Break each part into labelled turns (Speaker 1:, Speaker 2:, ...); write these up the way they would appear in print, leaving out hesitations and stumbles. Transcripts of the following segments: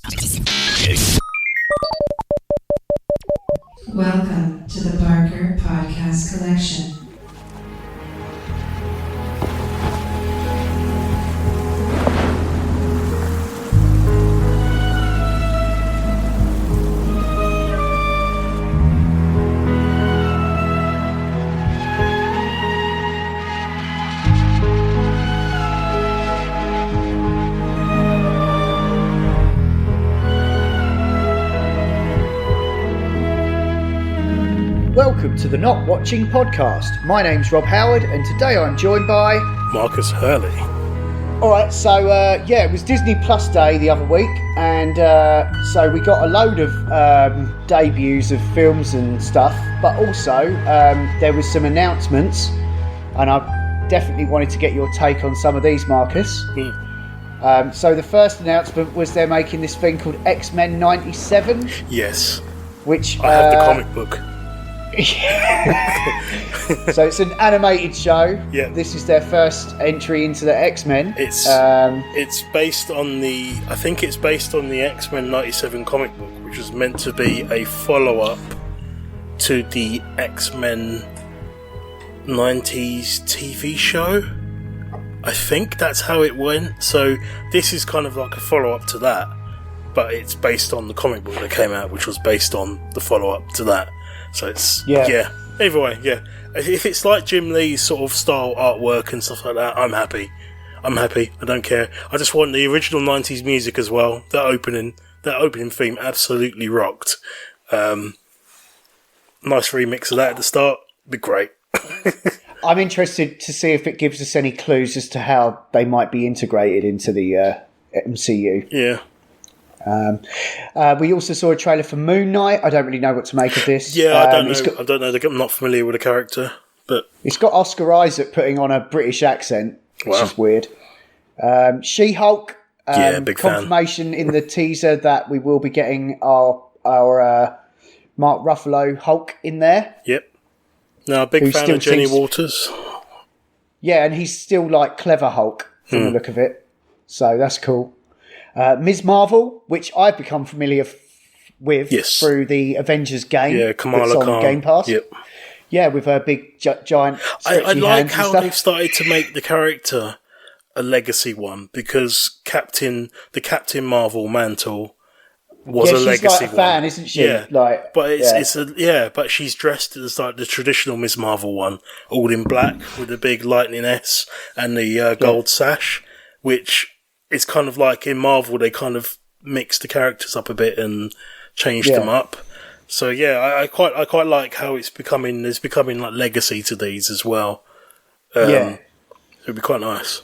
Speaker 1: Welcome to the Barker Podcast Collection.
Speaker 2: Welcome to the Not Watching Podcast. My name's Rob Howard, and today I'm joined by
Speaker 3: Marcus Hurley.
Speaker 2: Alright, so it was Disney Plus Day the other week, and so we got a load of debuts of films and stuff, but also there was some announcements, and I definitely wanted to get your take on some of these, Marcus. So the first announcement was they're making this thing called X-Men 97.
Speaker 3: Yes.
Speaker 2: Which
Speaker 3: I have the comic book.
Speaker 2: So it's an animated show.
Speaker 3: Yeah.
Speaker 2: This is their first entry into the X-Men.
Speaker 3: It's based on the X-Men 97 comic book, which was meant to be a follow-up to the X-Men 90s TV show. I think that's how it went. So this is kind of like a follow-up to that, but it's based on the comic book that came out, which was based on the follow-up to that. So it's, either way, yeah. If it's like Jim Lee's sort of style artwork and stuff like that, I'm happy. I don't care. I just want the original 90s music as well. That opening theme absolutely rocked. Nice remix of that at the start. Be great.
Speaker 2: I'm interested to see if it gives us any clues as to how they might be integrated into the MCU.
Speaker 3: Yeah.
Speaker 2: We also saw a trailer for Moon Knight. I don't really know what to make of this.
Speaker 3: Yeah, I don't know. I'm not familiar with the character, but
Speaker 2: it's got Oscar Isaac putting on a British accent, which is weird. She-Hulk.
Speaker 3: Big
Speaker 2: confirmation fan. In the teaser that we will be getting our Mark Ruffalo Hulk in there.
Speaker 3: Yep. No, big fan of Jenny Walters.
Speaker 2: Yeah, and he's still like clever Hulk from the look of it. So that's cool. Ms. Marvel, which I've become familiar with through the Avengers game.
Speaker 3: Yeah, Kamala
Speaker 2: on
Speaker 3: Khan.
Speaker 2: Game Pass.
Speaker 3: Yep.
Speaker 2: Yeah, with her big giant
Speaker 3: I like how they've
Speaker 2: stuff.
Speaker 3: started to make the character a legacy one, because the Captain Marvel mantle was a legacy
Speaker 2: she's like a fan,
Speaker 3: one.
Speaker 2: isn't she?
Speaker 3: Yeah, but she's dressed as like the traditional Ms. Marvel one, all in black with the big lightning S and the gold sash, which is kind of like in Marvel they kind of mixed the characters up a bit and changed them up. So I quite like how there's becoming like legacy to these as well. It'd be quite nice.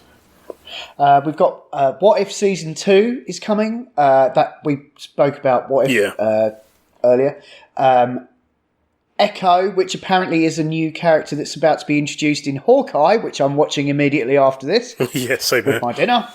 Speaker 2: We've got What If Season 2 is coming. That we spoke about What If earlier. Echo, which apparently is a new character that's about to be introduced in Hawkeye, which I'm watching immediately after this.
Speaker 3: Yeah, same here.
Speaker 2: With my dinner.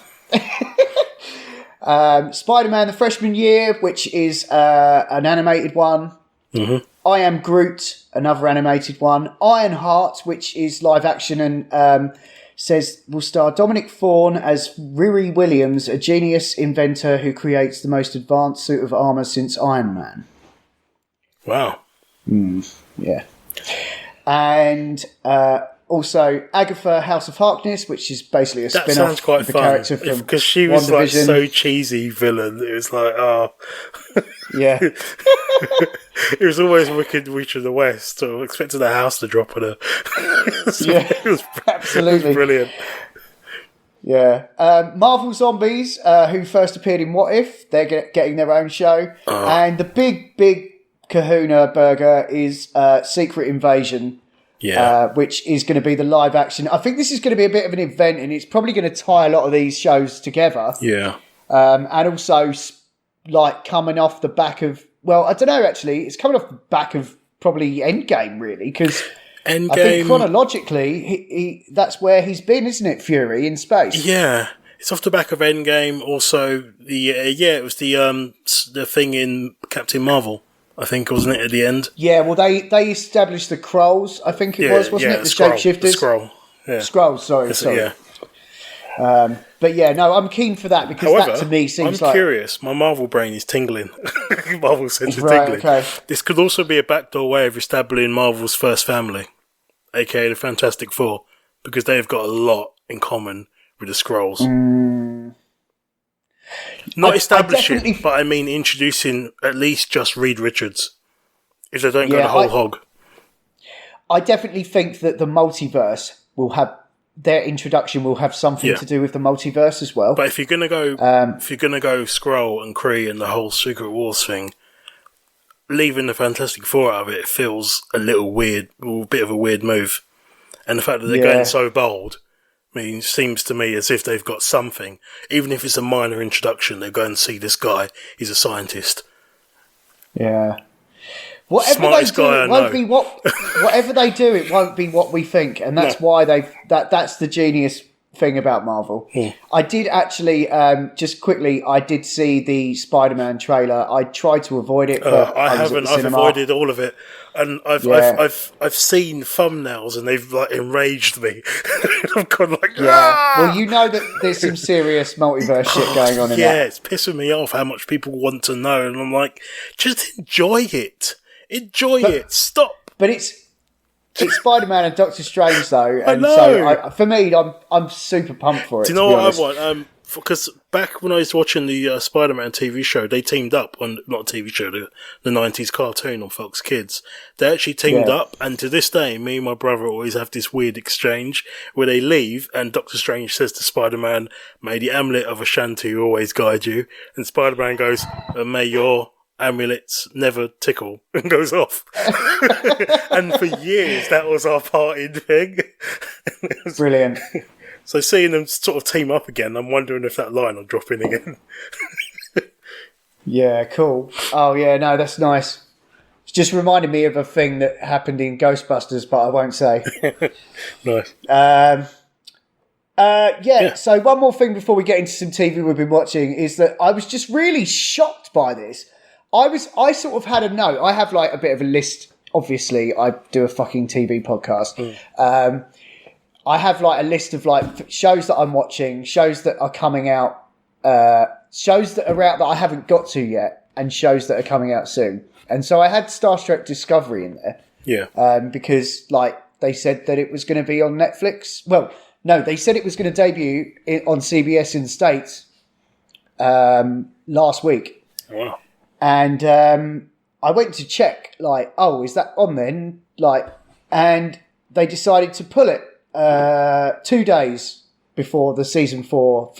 Speaker 2: Spider-Man: The Freshman Year, which is an animated one.
Speaker 3: Mm-hmm.
Speaker 2: I Am Groot, another animated one. Ironheart, which is live action and says will star Dominic Thorne as Riri Williams, a genius inventor who creates the most advanced suit of armour since Iron Man.
Speaker 3: Wow.
Speaker 2: Yeah. And also Agatha, House of Harkness, which is basically a spin-off.
Speaker 3: That sounds quite
Speaker 2: of the
Speaker 3: fun.
Speaker 2: character from
Speaker 3: because she was like
Speaker 2: WandaVision.
Speaker 3: so cheesy villain. It was like,
Speaker 2: Yeah.
Speaker 3: It was always Wicked Witch of the West. So I expected the house to drop on her.
Speaker 2: It was absolutely
Speaker 3: it was brilliant.
Speaker 2: Yeah. Marvel Zombies, who first appeared in What If, they're getting their own show. And the big kahuna burger is Secret Invasion.
Speaker 3: Yeah.
Speaker 2: Which is going to be the live action. I think this is going to be a bit of an event, and it's probably going to tie a lot of these shows together.
Speaker 3: Yeah.
Speaker 2: And also, like, coming off the back of... Well, I don't know, actually. It's coming off the back of probably Endgame, really, because I think chronologically, he that's where he's been, isn't it, Fury, in space?
Speaker 3: Yeah. It's off the back of Endgame. Also, it was the thing in Captain Marvel, I think, wasn't it, at the end?
Speaker 2: Yeah, well, they established the Skrulls, I think it wasn't it? The shapeshifters?
Speaker 3: The Skrull. Yeah.
Speaker 2: Skrulls, sorry.
Speaker 3: Yeah.
Speaker 2: But yeah, no, I'm keen for that because
Speaker 3: However,
Speaker 2: that to me seems
Speaker 3: I'm
Speaker 2: like...
Speaker 3: curious. My Marvel brain is tingling. Marvel sense is
Speaker 2: Right,
Speaker 3: tingling.
Speaker 2: okay.
Speaker 3: This could also be a backdoor way of establishing Marvel's first family, aka the Fantastic Four, because they've got a lot in common with the Skrulls. Not establishing, but I mean introducing at least just Reed Richards, if they don't go the whole hog.
Speaker 2: I definitely think that the multiverse will have... Their introduction will have something to do with the multiverse as well.
Speaker 3: But if you're gonna go, Skrull and Kree and the whole Secret Wars thing, leaving the Fantastic Four out of it feels a little weird, a bit of a weird move. And the fact that they're going so bold seems to me as if they've got something, even if it's a minor introduction. They go and see this guy; he's a scientist.
Speaker 2: Yeah. Whatever
Speaker 3: Smartest
Speaker 2: they do,
Speaker 3: guy
Speaker 2: it won't be whatever they do, it won't be what we think, and that's why that's the genius thing about Marvel. I did actually just quickly. I did see the Spider-Man trailer. I tried to avoid it, but
Speaker 3: I haven't. I've avoided all of it, and I've seen thumbnails, and they've like enraged me. I've gone like,
Speaker 2: Well, you know that there's some serious multiverse shit going on in that.
Speaker 3: Yeah, it's pissing me off how much people want to know, and I'm like, just enjoy it. Enjoy it. Stop.
Speaker 2: But it's Spider-Man and Doctor Strange though, and
Speaker 3: I know.
Speaker 2: so for me, I'm super pumped for it.
Speaker 3: Do you know what I want? Because back when I was watching the Spider-Man TV show, they teamed up on not TV show, the 90s cartoon on Fox Kids. They actually teamed up, and to this day, me and my brother always have this weird exchange where they leave, and Doctor Strange says to Spider-Man, "May the amulet of Ashanti always guide you," and Spider-Man goes, "And may your amulets never tickle," and goes off. And for years that was our parting thing.
Speaker 2: Brilliant.
Speaker 3: So seeing them sort of team up again, I'm wondering if that line will drop in again.
Speaker 2: Yeah, cool. Oh yeah, no, that's nice. It's just reminded me of a thing that happened in Ghostbusters, but I won't say.
Speaker 3: Nice.
Speaker 2: So one more thing before we get into some TV we've been watching is that I was just really shocked by this. I sort of had a note. I have like a bit of a list. Obviously, I do a fucking TV podcast. I have like a list of like shows that I'm watching, shows that are coming out, shows that are out that I haven't got to yet, and shows that are coming out soon. And so I had Star Trek Discovery in there.
Speaker 3: Yeah.
Speaker 2: Because like they said that it was going to be on Netflix. Well, no, they said it was going to debut on CBS in the States last week.
Speaker 3: Oh, wow.
Speaker 2: And I went to check, like, oh, is that on then? Like, and they decided to pull it 2 days before the season 4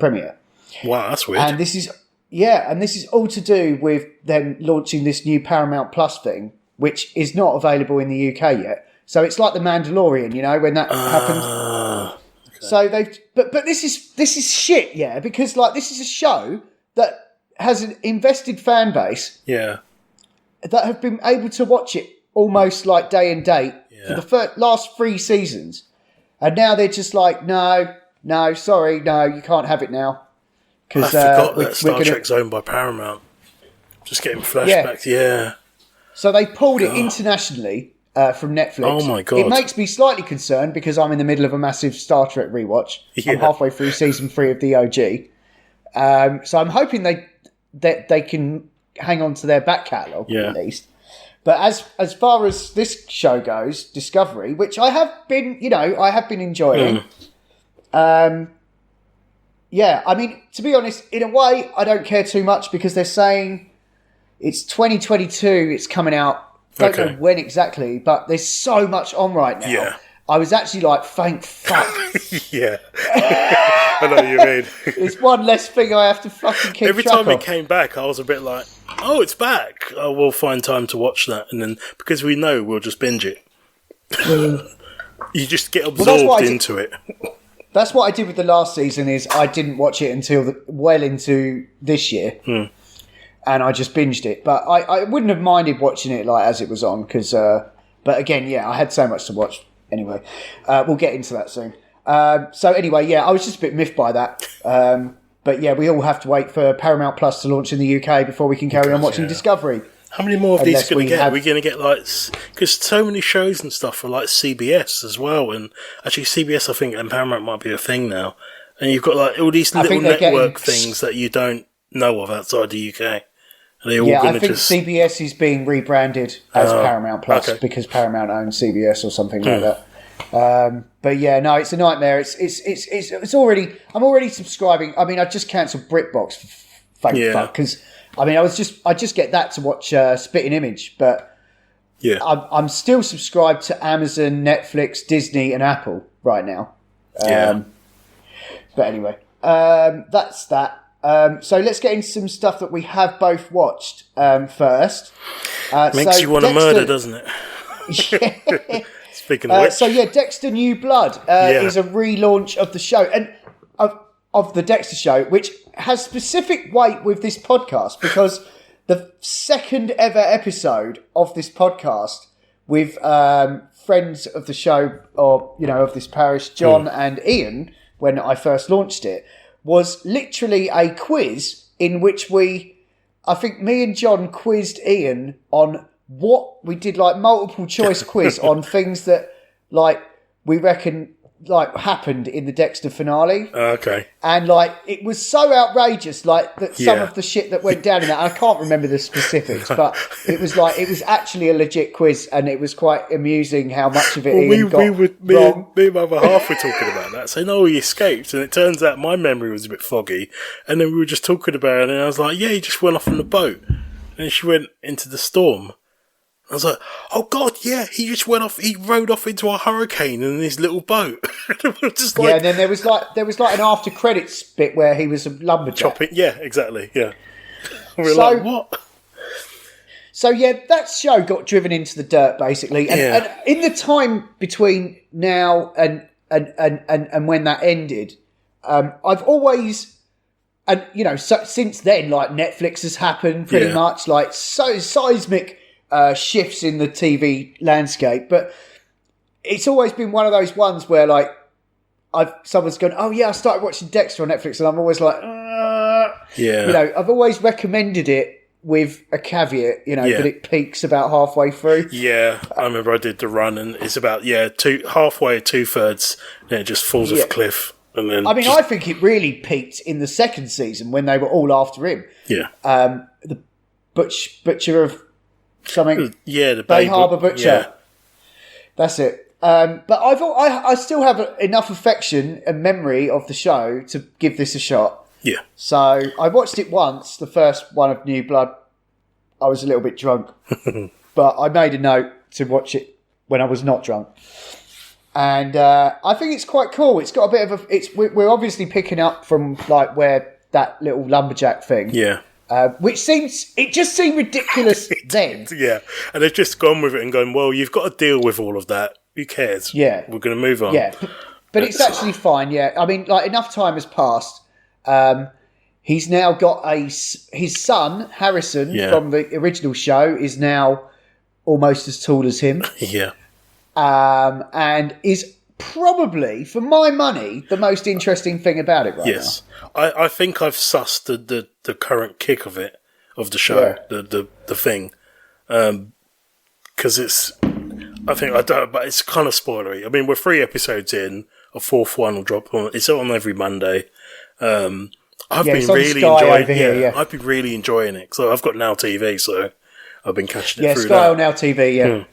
Speaker 2: premiere.
Speaker 3: Wow, that's weird.
Speaker 2: And this is all to do with them launching this new Paramount Plus thing, which is not available in the UK yet. So it's like The Mandalorian, you know, when that happened. Okay. So but this is shit, yeah, because like this is a show that has an invested fan base, that have been able to watch it almost like day and date for the last 3 seasons, and now they're just like, no, sorry, no, you can't have it now.
Speaker 3: I forgot that Star Trek's owned by Paramount. Just getting flashbacks, yeah.
Speaker 2: So they pulled it internationally from Netflix.
Speaker 3: Oh my God.
Speaker 2: It makes me slightly concerned because I'm in the middle of a massive Star Trek rewatch. I'm halfway through season 3 of the OG. So I'm hoping they can hang on to their back catalogue at least. But as far as this show goes, Discovery, which I have been enjoying. I mean, to be honest, in a way, I don't care too much because they're saying it's 2022, it's coming out. Don't know when exactly, but there's so much on right now.
Speaker 3: Yeah.
Speaker 2: I was actually like, thank fuck.
Speaker 3: Yeah. I know what you mean.
Speaker 2: It's one less thing I have to fucking keep
Speaker 3: Every
Speaker 2: track
Speaker 3: time
Speaker 2: of.
Speaker 3: it came back, I was a bit like, oh, it's back. Oh, we'll find time to watch that. And then, because we know we'll just binge it. You just get absorbed into it.
Speaker 2: That's what I did with the last season is I didn't watch it until well into this year. And I just binged it. But I wouldn't have minded watching it like as it was on because, but again, I had so much to watch. Anyway, we'll get into that soon. So anyway, I was just a bit miffed by that. But we all have to wait for Paramount Plus to launch in the UK before we can carry on watching Discovery.
Speaker 3: How many more of these are going to get? Are we going to get like... Because so many shows and stuff are like CBS as well. And actually CBS, I think, and Paramount might be a thing now. And you've got like all these
Speaker 2: I
Speaker 3: little
Speaker 2: think they're
Speaker 3: network
Speaker 2: getting-
Speaker 3: things that you don't know of outside the UK. Are they all
Speaker 2: Yeah, I
Speaker 3: going to
Speaker 2: think
Speaker 3: just...
Speaker 2: CBS is being rebranded as Paramount Plus
Speaker 3: okay.
Speaker 2: because Paramount owns CBS or something like that. But yeah, no, it's a nightmare. It's already. I'm already subscribing. I mean, I just cancelled BritBox. Thank fuck, because I mean, I just get that to watch Spitting Image, but
Speaker 3: Yeah.
Speaker 2: I'm still subscribed to Amazon, Netflix, Disney, and Apple right now. But anyway, that's that. So let's get into some stuff that we have both watched first.
Speaker 3: Makes you want to
Speaker 2: Dexter-
Speaker 3: murder, doesn't it? Speaking of which.
Speaker 2: So yeah, Dexter New Blood is a relaunch of the show and of the Dexter show, which has specific weight with this podcast because the second ever episode of this podcast with friends of the show, or of this parish, John and Ian, when I first launched it, was literally a quiz in which I think me and John quizzed Ian on what we did, like multiple choice quiz on things that like we reckon like happened in the Dexter finale.
Speaker 3: Okay.
Speaker 2: And like it was so outrageous, like that some of the shit that went down in that. I can't remember the specifics, but it was actually a legit quiz, and it was quite amusing how much of it Ian got wrong.
Speaker 3: Me and my other half were talking about that, saying, "Oh, he escaped," and it turns out my memory was a bit foggy. And then we were just talking about it, and I was like, "Yeah, he just went off on the boat," and she went into the storm. I was like, "Oh God, yeah, he just went off. He rode off into a hurricane in his little boat." Just like,
Speaker 2: and then there was like an after credits bit where he was a lumberjack.
Speaker 3: chopping. Yeah, exactly. Yeah, we're like, what?
Speaker 2: So yeah, that show got driven into the dirt basically, and in the time between now and when that ended, I've always, and since then, like Netflix has happened pretty much, like so seismic shifts in the TV landscape, but it's always been one of those ones where like someone's gone, "Oh yeah, I started watching Dexter on Netflix," and I'm always like, I've always recommended it with a caveat, that it peaks about halfway through.
Speaker 3: Yeah, I remember I did the run, and it's about halfway, 2/3, and it just falls off a cliff. And then
Speaker 2: I think it really peaked in the second season when they were all after him.
Speaker 3: Yeah,
Speaker 2: the butcher of something.
Speaker 3: Yeah, the
Speaker 2: Bay Harbour Butcher.
Speaker 3: Yeah.
Speaker 2: That's it. But I still have enough affection and memory of the show to give this a shot.
Speaker 3: Yeah.
Speaker 2: So I watched it once, the first one of New Blood. I was a little bit drunk, but I made a note to watch it when I was not drunk. And I think it's quite cool. It's got a bit of we're obviously picking up from like where that little lumberjack thing.
Speaker 3: Yeah.
Speaker 2: Which just seemed ridiculous then.
Speaker 3: Yeah, and they've just gone with it and gone, well, you've got to deal with all of that. Who cares?
Speaker 2: Yeah.
Speaker 3: We're going to move on.
Speaker 2: Yeah, but it's actually fine, yeah. I mean, like, enough time has passed. He's now got his son, Harrison, from the original show, is now almost as tall as him.
Speaker 3: Yeah.
Speaker 2: And is probably, for my money, the most interesting thing about it right now.
Speaker 3: I think I've sussed the current kick of the show, the thing. Because it's, I think, I don't, but it's kind of spoilery. I mean, we're 3 episodes in, a 4th one will drop on, it's on every Monday. I've been really enjoying it. I've been really enjoying it. So I've got Now TV, so I've been catching it through
Speaker 2: Sky
Speaker 3: that.
Speaker 2: on Now TV, yeah.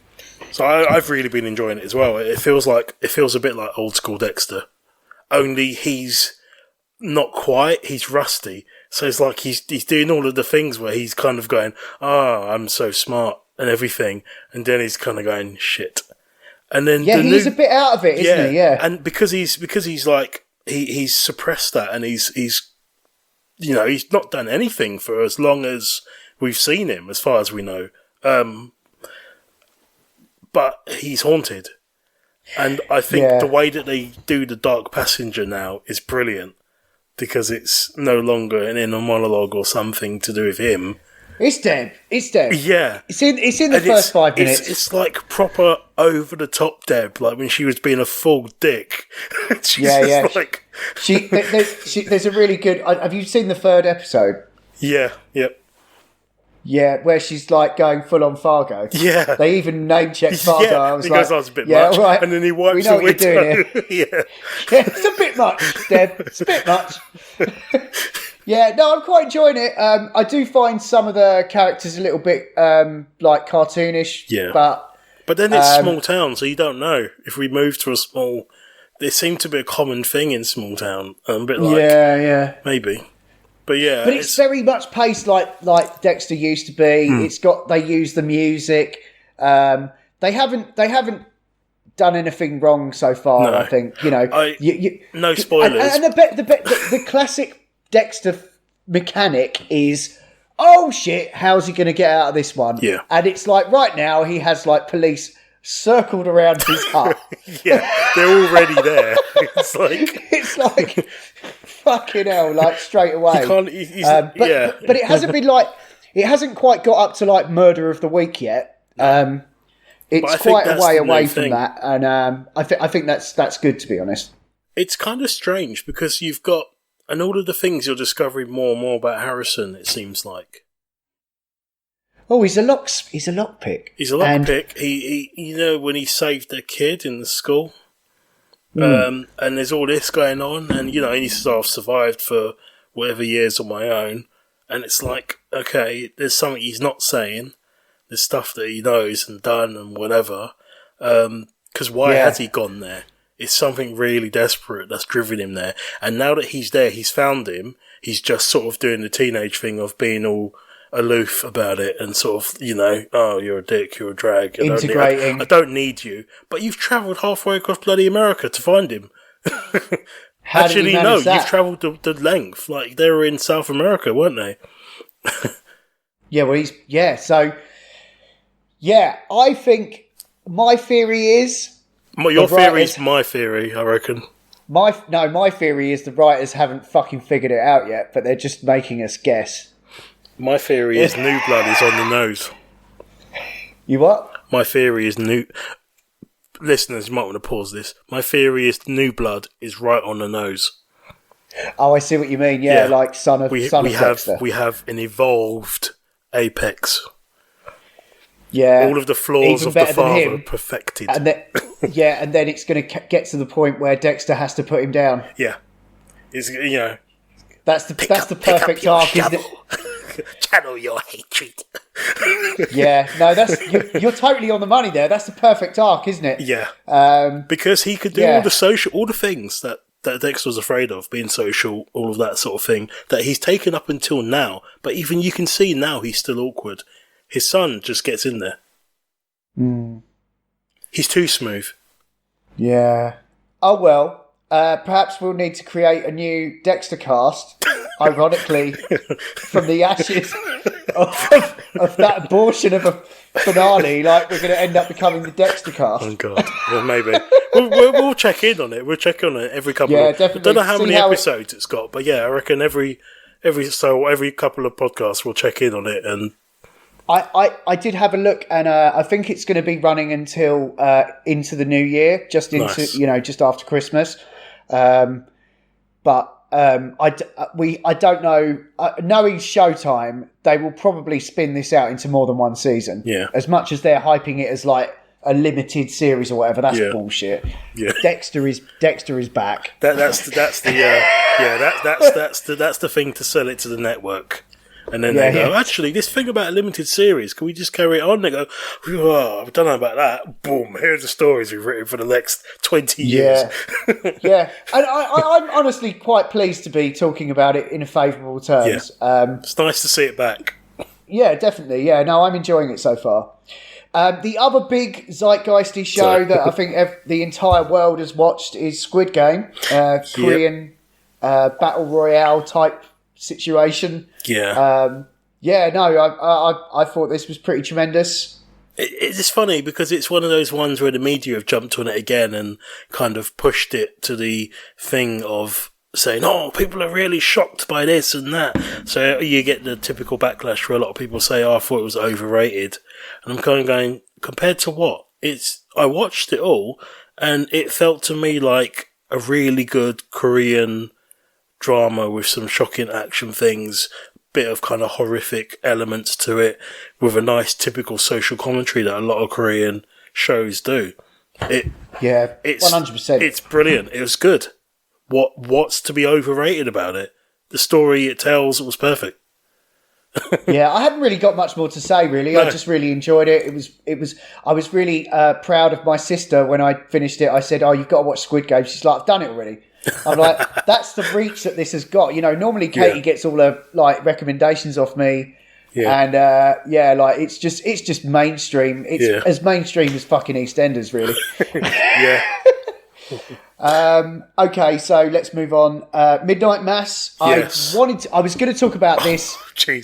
Speaker 3: So I've really been enjoying it as well. It feels a bit like old school Dexter, only he's not quite. He's rusty, so it's like he's doing all of the things where he's kind of going, I'm so smart and everything, and then he's kind of going shit. And then
Speaker 2: he's a bit out of it, isn't he? Yeah,
Speaker 3: and because he's like he's suppressed that, and he's not done anything for as long as we've seen him, as far as we know. But he's haunted. And I think the way that they do the Dark Passenger now is brilliant, because it's no longer an inner monologue or something to do with him.
Speaker 2: It's Deb.
Speaker 3: Yeah.
Speaker 2: It's in the first 5 minutes.
Speaker 3: It's like proper over the top Deb, like when she was being a full dick. Like...
Speaker 2: There's a really good... Have you seen the 3rd episode?
Speaker 3: Yeah, yep.
Speaker 2: Yeah, where she's like going full on Fargo.
Speaker 3: Yeah.
Speaker 2: They even name checked Fargo.
Speaker 3: Yeah,
Speaker 2: I was
Speaker 3: because
Speaker 2: like,
Speaker 3: that's a bit
Speaker 2: yeah,
Speaker 3: much.
Speaker 2: right.
Speaker 3: And then he wipes
Speaker 2: We know
Speaker 3: the
Speaker 2: what you're doing
Speaker 3: window.
Speaker 2: here.
Speaker 3: Yeah.
Speaker 2: Yeah, it's a bit much, Deb. It's a bit much. Yeah, no, I'm quite enjoying it. I do find some of the characters a little bit like cartoonish.
Speaker 3: Yeah.
Speaker 2: But
Speaker 3: then it's small town, so you don't know. If we move to a small... There seemed to be a common thing in small town. I'm a bit like...
Speaker 2: Yeah.
Speaker 3: Maybe. But yeah...
Speaker 2: But it's very much paced like Dexter used to be. It's got... They use the music. They haven't done anything wrong so far,
Speaker 3: No.
Speaker 2: I think. You know...
Speaker 3: no spoilers.
Speaker 2: And the classic Dexter mechanic is... Oh shit, how's he going to get out of this one?
Speaker 3: Yeah.
Speaker 2: And it's like right now he has like police circled around his hut.
Speaker 3: Yeah, they're already there.
Speaker 2: It's like fucking hell, like straight away.
Speaker 3: But
Speaker 2: it hasn't been like it hasn't quite got up to like murder of the week yet. It's quite a way away from that, and I think that's good, to be honest.
Speaker 3: It's kind of strange because you've got. And all of the things you're discovering more and more about Harrison, it seems like.
Speaker 2: Oh, he's a lockpick.
Speaker 3: He's a lockpick. He you know, when he saved the kid in the school, and there's all this going on, and you know, he sort of survived for whatever years on my own, and it's like, okay, there's something he's not saying. There's stuff that he knows and done and whatever. Because why has he gone there? It's something really desperate that's driven him there. And now that he's there, he's found him, he's just sort of doing the teenage thing of being all aloof about it and sort of, you know, oh, you're a dick, you're a drag.
Speaker 2: Integrating.
Speaker 3: I don't need you. But you've travelled halfway across bloody America to find him.
Speaker 2: How did he manage that?
Speaker 3: You've travelled the length. Like, they were in South America, weren't they?
Speaker 2: Yeah, well, I think my theory is...
Speaker 3: Your theory is my theory, I reckon.
Speaker 2: My theory is the writers haven't fucking figured it out yet, but they're just making us guess.
Speaker 3: My theory is New Blood is on the nose.
Speaker 2: You what?
Speaker 3: My theory is Listeners, you might want to pause this. My theory is New Blood is right on the nose.
Speaker 2: Oh, I see what you mean. Yeah, like son of Dexter.
Speaker 3: We have an evolved Apex.
Speaker 2: Yeah,
Speaker 3: all of the flaws of the father perfected.
Speaker 2: And then it's going to get to the point where Dexter has to put him down.
Speaker 3: Yeah, it's, you know,
Speaker 2: that's the perfect arc, isn't it?
Speaker 3: Channel your hatred.
Speaker 2: Yeah, no, you're totally on the money there. That's the perfect arc, isn't it?
Speaker 3: Yeah, because he could do all the things that Dexter was afraid of, being social, all of that sort of thing, that he's taken up until now. But even you can see now he's still awkward. His son just gets in there. He's too smooth.
Speaker 2: Yeah. Oh, well, perhaps we'll need to create a new Dexter cast, ironically, from the ashes of that abortion of a finale. Like, we're going to end up becoming the Dexter cast.
Speaker 3: Oh, God. Well, maybe. we'll check in on it. We'll check on it every couple of...
Speaker 2: definitely.
Speaker 3: I don't know how many episodes it's got, but yeah, I reckon every couple of podcasts we'll check in on it. And
Speaker 2: I did have a look, and I think it's going to be running until into the new year, just just after Christmas. But I don't know. Knowing Showtime, they will probably spin this out into more than one season.
Speaker 3: Yeah.
Speaker 2: As much as they're hyping it as like a limited series or whatever, that's bullshit.
Speaker 3: Yeah.
Speaker 2: Dexter is back.
Speaker 3: That's the thing to sell it to the network. And then they go, actually, this thing about a limited series, can we just carry it on? They go, I don't know about that. Boom, here's the stories we've written for the next 20 years.
Speaker 2: Yeah. And I'm honestly quite pleased to be talking about it in favourable terms.
Speaker 3: Yeah. It's nice to see it back.
Speaker 2: Yeah, definitely. Yeah, no, I'm enjoying it so far. The other big zeitgeisty show that I think the entire world has watched is Squid Game, Korean battle royale type situation.
Speaker 3: Yeah.
Speaker 2: I thought this was pretty tremendous.
Speaker 3: It's funny because it's one of those ones where the media have jumped on it again and kind of pushed it to the thing of saying, oh, people are really shocked by this and that. So you get the typical backlash where a lot of people say, oh, I thought it was overrated. And I'm kind of going, compared to what? I watched it all and it felt to me like a really good Korean drama with some shocking action things, bit of kind of horrific elements to it with a nice typical social commentary that a lot of Korean shows do. It's
Speaker 2: 100%.
Speaker 3: It's brilliant. It was good. What's to be overrated about it? The story it tells was perfect.
Speaker 2: Yeah, I haven't really got much more to say, really.
Speaker 3: No.
Speaker 2: I just really enjoyed it. I was really proud of my sister when I finished it. I said, "Oh, you've got to watch Squid Game." She's like, "I've done it already." I'm like, that's the reach that this has got. You know, normally Katie gets all her like recommendations off me. Yeah. And like it's just mainstream. It's as mainstream as fucking EastEnders, really.
Speaker 3: Yeah.
Speaker 2: Okay, so let's move on. Midnight Mass.
Speaker 3: Yes.
Speaker 2: I was going to talk about this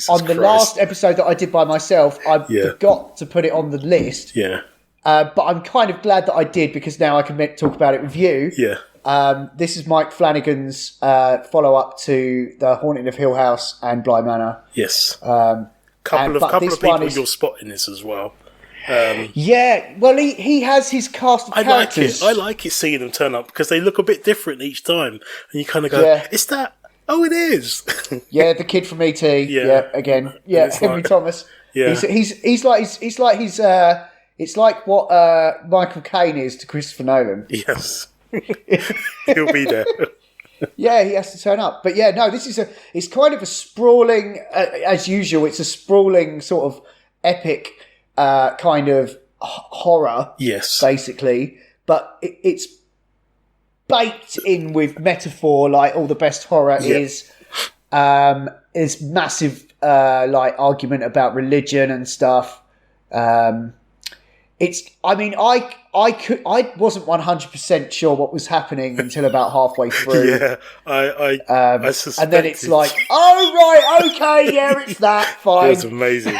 Speaker 2: on the
Speaker 3: Christ.
Speaker 2: last episode that I did by myself. I forgot to put it on the list.
Speaker 3: Yeah.
Speaker 2: But I'm kind of glad that I did because now I can talk about it with you.
Speaker 3: Yeah.
Speaker 2: This is Mike Flanagan's follow-up to The Haunting of Hill House and Bly Manor.
Speaker 3: Yes. Couple of people you'll spot in this as well.
Speaker 2: Well, he has his cast of characters.
Speaker 3: I like it seeing them turn up because they look a bit different each time, and you kind of go, "Is that? Oh, it is."
Speaker 2: Yeah, the kid from ET. Yeah, again. Yeah, Henry Thomas.
Speaker 3: Yeah,
Speaker 2: he's like it's like what Michael Caine is to Christopher Nolan.
Speaker 3: Yes, he'll be there.
Speaker 2: Yeah, he has to turn up. But yeah, no, it's kind of a sprawling, as usual. It's a sprawling sort of epic. Kind of horror,
Speaker 3: yes,
Speaker 2: basically, but it's baked in with metaphor, like all the best horror is massive, like argument about religion and stuff. I wasn't 100% sure what was happening until about halfway through.
Speaker 3: Yeah, I suspected.
Speaker 2: And then it's like, oh right, okay, yeah, it's that. Fine.
Speaker 3: That's amazing.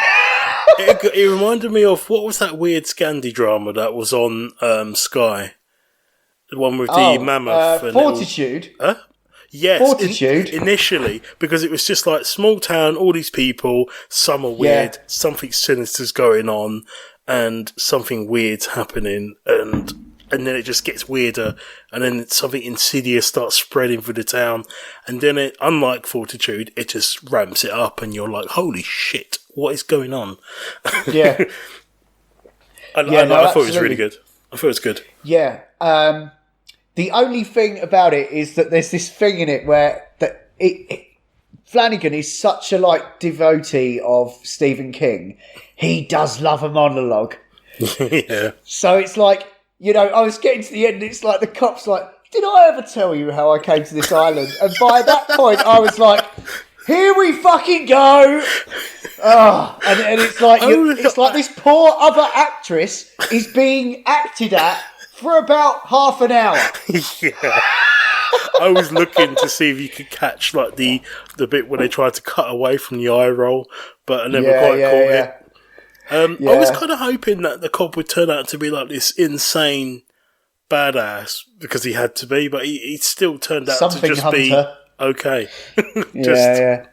Speaker 3: It reminded me of what was that weird Scandi drama that was on Sky, the one with the mammoth. And
Speaker 2: Fortitude.
Speaker 3: Yes,
Speaker 2: Fortitude.
Speaker 3: Initially, because it was just like small town, all these people, some are weird, something sinister's going on, and something weird's happening, and then it just gets weirder, and then something insidious starts spreading through the town, and then it, unlike Fortitude, it just ramps it up, and you're like, holy shit, what is going on?
Speaker 2: Yeah.
Speaker 3: I thought it was really good. I thought it was good.
Speaker 2: Yeah. The only thing about it is that there's this thing in it where Flanagan is such a devotee of Stephen King. He does love a monologue.
Speaker 3: Yeah.
Speaker 2: So it's like, I was getting to the end and it's like the cop's like, did I ever tell you how I came to this island? And by that point I was like, here we fucking go. Oh, and it's like it's like this poor other actress is being acted at for about half an hour.
Speaker 3: Yeah. I was looking to see if you could catch the bit where they tried to cut away from the eye roll, but I never quite caught it. I was kind of hoping that the cop would turn out to be like this insane badass because he had to be, but he still turned out to just be okay. Yeah.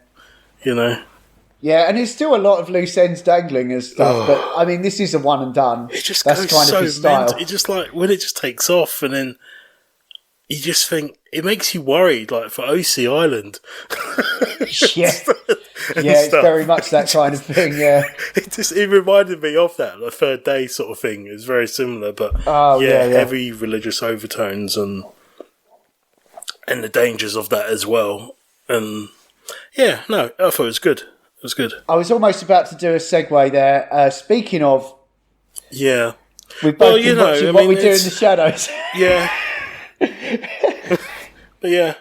Speaker 2: Yeah, and there's still a lot of loose ends dangling and stuff, but I mean, this is a one and done.
Speaker 3: It just
Speaker 2: That's
Speaker 3: goes
Speaker 2: kind
Speaker 3: so
Speaker 2: of his style.
Speaker 3: It just when it just takes off, and then you just think it makes you worried, for OC Island.
Speaker 2: It's very much that kind of thing. Yeah,
Speaker 3: it reminded me of that, the Third Day sort of thing. It was very similar, but heavy religious overtones and the dangers of that as well. And I thought it was good. It was good.
Speaker 2: I was almost about to do a segue there. Speaking of,
Speaker 3: yeah,
Speaker 2: we've both been watching What We Do in the Shadows.
Speaker 3: Yeah. But I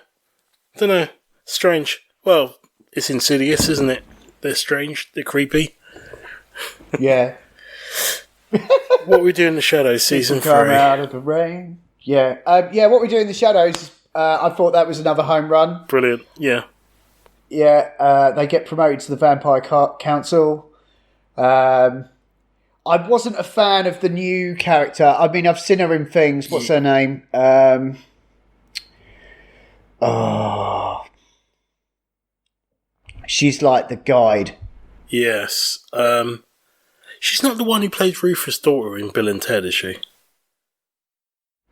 Speaker 3: don't know. Strange. Well, it's insidious, isn't it? They're strange. They're creepy.
Speaker 2: Yeah.
Speaker 3: What We Do in the Shadows, season 3.
Speaker 2: Come out of the rain. Yeah. What We Do in the Shadows. I thought that was another home run.
Speaker 3: Brilliant. Yeah.
Speaker 2: Yeah. They get promoted to the Vampire Council. I wasn't a fan of the new character. I mean, I've seen her in things. What's her name? She's like the guide.
Speaker 3: Yes. She's not the one who played Rufus' daughter in Bill and Ted, is she?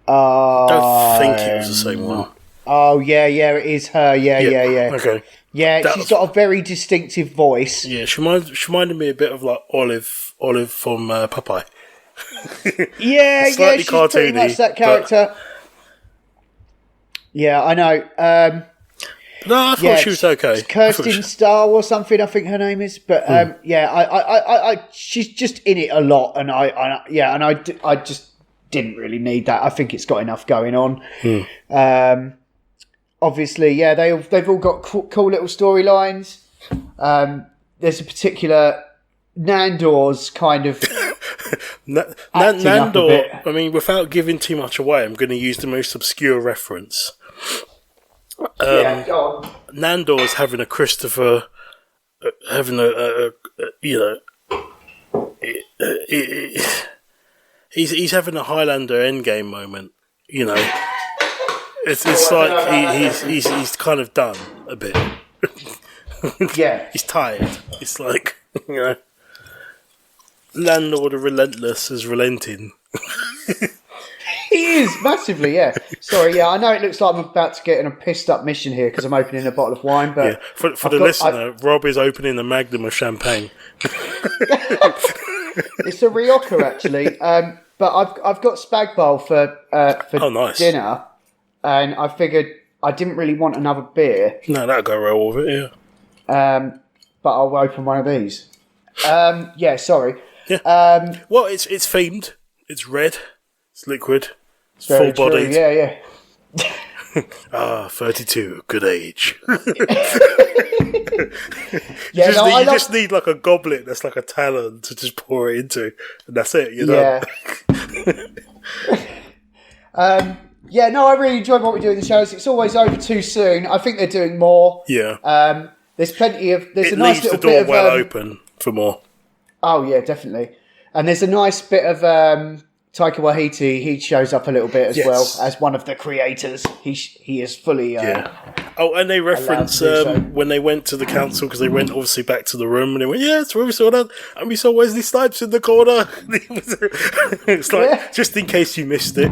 Speaker 3: I don't think it was the same one.
Speaker 2: Oh, yeah, it is her. Yeah.
Speaker 3: Okay.
Speaker 2: Yeah, she's got a very distinctive voice.
Speaker 3: Yeah, she reminded me a bit of like Olive from Popeye.
Speaker 2: Yeah, she's pretty much that character. Yeah, I know.
Speaker 3: No, I thought she was okay.
Speaker 2: Kirsten Starr or something, I think her name is. But I she's just in it a lot, and I just didn't really need that. I think it's got enough going on. Obviously, yeah, they've all got cool little storylines. There's a particular Nandor's kind of
Speaker 3: Nandor. I mean, without giving too much away, I'm going to use the most obscure reference.
Speaker 2: Go on.
Speaker 3: Nandor's having a Christopher, having he's having a Highlander Endgame moment. You know, it's like he's kind of done a bit.
Speaker 2: Yeah,
Speaker 3: he's tired. It's like, you know, Landlord of Relentless is relenting.
Speaker 2: He is massively, yeah. Sorry, yeah, I know it looks like I'm about to get in a pissed up mission here because I'm opening a bottle of wine, but
Speaker 3: for the listener, Rob is opening a magnum of champagne.
Speaker 2: It's a Rioja actually, but I've got spag bowl for
Speaker 3: nice.
Speaker 2: dinner, and I figured I didn't really want another beer.
Speaker 3: No, that'll go well with it, yeah.
Speaker 2: But I'll open one of these. Yeah, sorry.
Speaker 3: Yeah. Well, it's themed. It's red. It's liquid. It's full-bodied.
Speaker 2: True. Yeah.
Speaker 3: 32, good age.
Speaker 2: Yeah,
Speaker 3: you just need like a goblet that's like a talon to just pour it into, and that's it. You know.
Speaker 2: Yeah. I really enjoyed what we do in the shows. It's always over too soon. I think they're doing more.
Speaker 3: Yeah.
Speaker 2: There's plenty of. There's
Speaker 3: it
Speaker 2: a nice
Speaker 3: leaves
Speaker 2: little
Speaker 3: the door
Speaker 2: bit of
Speaker 3: well open for more.
Speaker 2: Oh yeah, definitely. And there's a nice bit of Taika Waititi. He shows up a little bit as well as one of the creators. He is fully.
Speaker 3: Oh, and they reference when they went to the council, because they went obviously back to the room, and they went, "Yeah, it's where we saw that, and we saw Wesley Snipes in the corner." It's like just in case you missed it.